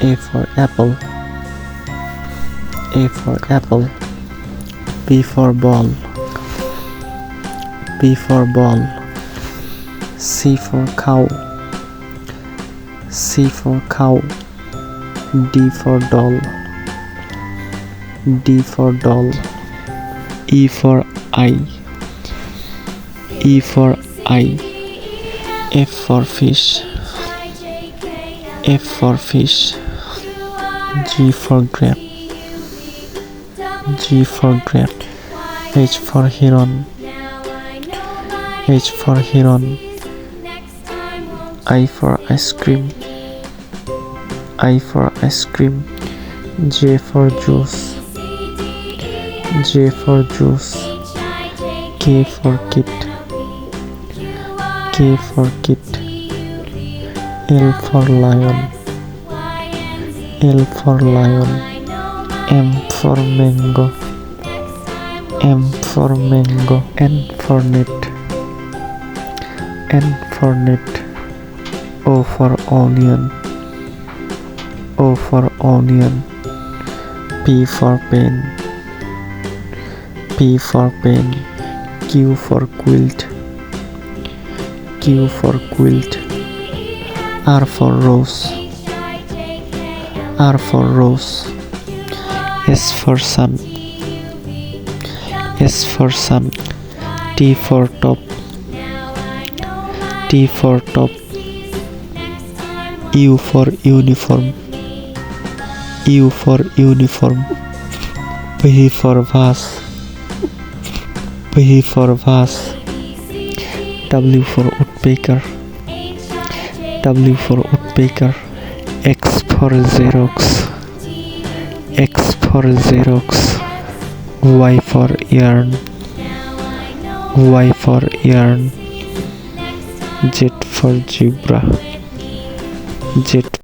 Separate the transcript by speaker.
Speaker 1: A for apple. A for apple. B for ball. B for ball. C for cow. C for cow. D for doll. D for doll. E for eye. E for eye. F for fish. F for fish. G for grape. G for grape. H for heron. H for heron. I for ice cream. I for ice cream. J for juice. J for juice. K for kit. K for kit. L for lion. L for lion. M for mango. M for mango. N for net. N for net. O for onion. O for onion. P for pen. P for pen. Q for quilt. Q for quilt. R for rose. R for rose. S for sun. S for sun. T for top. T for top. U for uniform. U for uniform. V for vase. V for vase. W for woodpecker. W for woodpecker. X for Xerox. X for Xerox. Y for yarn. Y for yarn. Z for zebra. Z